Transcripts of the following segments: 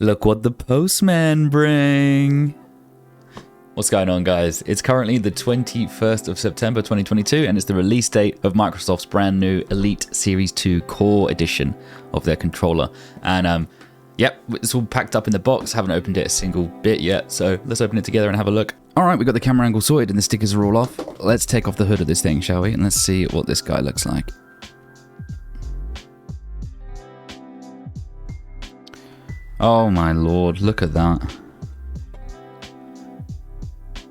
Look what the postman bring. What's going on, guys? It's currently the 21st of September 2022 and it's the release date of Microsoft's brand new Elite Series 2 Core Edition of their controller. And yep, it's all packed up in the box. Haven't opened it a single bit yet, so let's open it together and have a look. All right, we've got the camera angle sorted and the stickers are all off. Let's take off the hood of this thing, shall we? And let's see what this guy looks like. Oh my lord, look at that.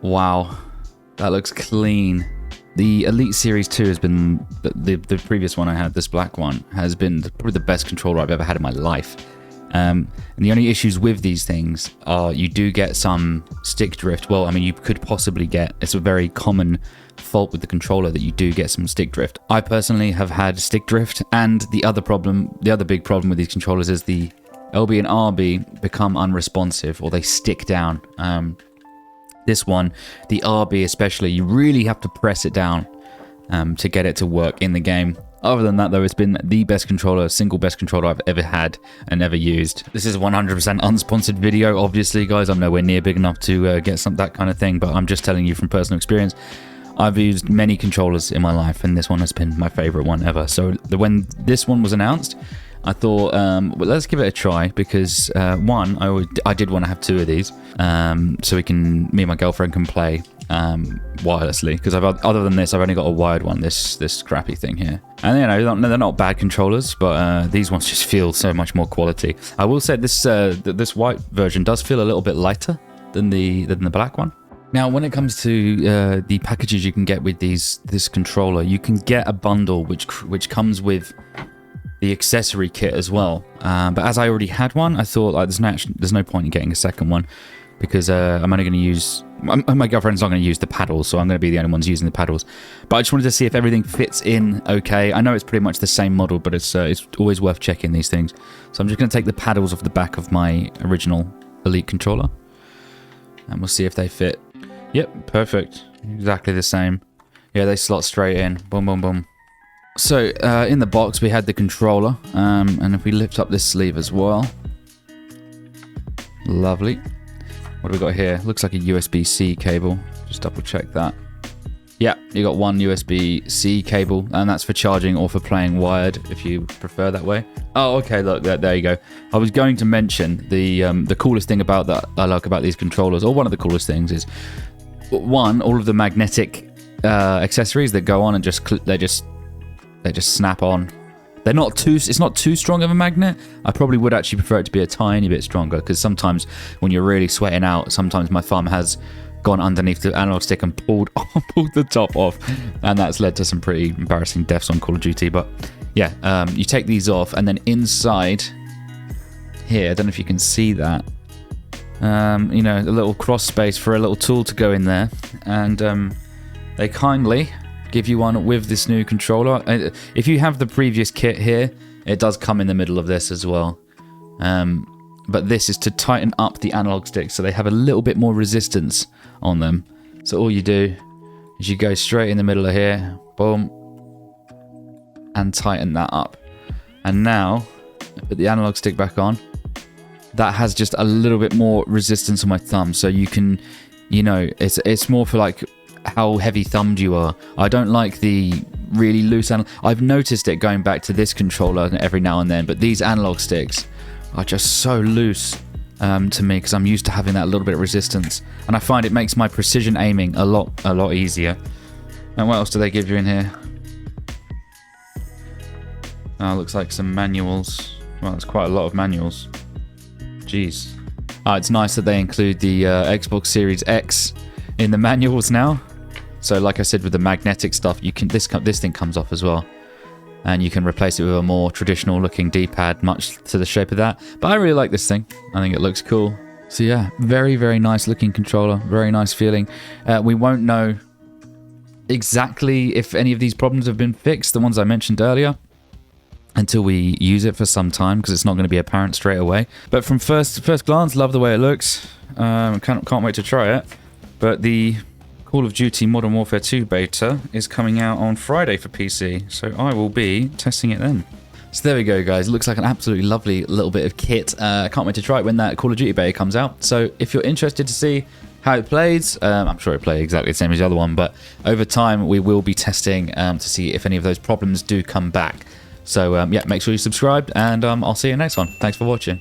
Wow, that looks clean. The Elite Series 2 has been, the previous one I had, this black one, has been probably the best controller I've ever had in my life. And the only issues with these things are you do get some stick drift. Well, I mean, you could possibly get, it's a very common fault with the controller that you do get some stick drift. I personally have had stick drift, and the other big problem with these controllers is the LB and RB become unresponsive, or they stick down. This one, the RB especially, you really have to press it down to get it to work in the game. Other than that, though, it's been the best controller, single best controller I've ever had and ever used. This is a 100% unsponsored video, obviously, guys. I'm nowhere near big enough to get that kind of thing, but I'm just telling you from personal experience. I've used many controllers in my life, and this one has been my favorite one ever. So when this one was announced, I thought, well, let's give it a try, because one, I did want to have two of these, so me and my girlfriend can play wirelessly, because other than this, I've only got a wired one, this crappy thing here. And you know, they're not bad controllers, but these ones just feel so much more quality. I will say this white version does feel a little bit lighter than the black one. Now, when it comes to the packages you can get with this controller, you can get a bundle which comes with the accessory kit as well. But as I already had one, I thought like, there's no point in getting a second one, because I'm only going to use... My girlfriend's not going to use the paddles, so I'm going to be the only ones using the paddles. But I just wanted to see if everything fits in okay. I know it's pretty much the same model, but it's always worth checking these things. So I'm just going to take the paddles off the back of my original Elite controller, and we'll see if they fit. Yep, perfect. Exactly the same. Yeah, they slot straight in. Boom, boom, boom. So, in the box, we had the controller, and if we lift up this sleeve as well. Lovely. What do we got here? Looks like a USB-C cable. Just double check that. Yeah, you got one USB-C cable, and that's for charging or for playing wired, if you prefer that way. Oh, okay, look, there you go. I was going to mention the coolest thing about that I like about these controllers, or one of the coolest things, is one, all of the magnetic accessories that go on and they just snap on. It's not too strong of a magnet. I probably would actually prefer it to be a tiny bit stronger, because sometimes when you're really sweating out, sometimes my thumb has gone underneath the analog stick and pulled the top off, and that's led to some pretty embarrassing deaths on Call of Duty. But yeah, you take these off, and then inside here, I don't know if you can see that, you know, a little cross space for a little tool to go in there, and they kindly give you one with this new controller. If you have the previous kit here, it does come in the middle of this as well. But this is to tighten up the analog sticks, so they have a little bit more resistance on them. So all you do is you go straight in the middle of here, boom, and tighten that up. And now, put the analog stick back on. That has just a little bit more resistance on my thumb, so you can, you know, it's more for like how heavy thumbed you are. I don't like the really loose analog. I've noticed it going back to this controller every now and then, but these analog sticks are just so loose to me, because I'm used to having that little bit of resistance, and I find it makes my precision aiming a lot easier. And what else do they give you in here? Looks like some manuals. Well, that's quite a lot of manuals. Jeez. It's nice that they include the Xbox Series X in the manuals now. So like I said, with the magnetic stuff, you can this thing comes off as well, and you can replace it with a more traditional looking D-pad, much to the shape of that. But I really like this thing. I think it looks cool. So yeah, very, very nice looking controller, very nice feeling. We won't know exactly if any of these problems have been fixed, the ones I mentioned earlier, until we use it for some time, because it's not going to be apparent straight away. But from first glance, love the way it looks. Can't wait to try it. But the Call of Duty Modern Warfare 2 beta is coming out on Friday for PC, so I will be testing it then. So there we go, guys. Looks like an absolutely lovely little bit of kit. I can't wait to try it when that Call of Duty beta comes out. So if you're interested to see how it plays, I'm sure it plays exactly the same as the other one, but over time we will be testing to see if any of those problems do come back. So yeah, make sure you subscribe, and I'll see you next one. Thanks for watching.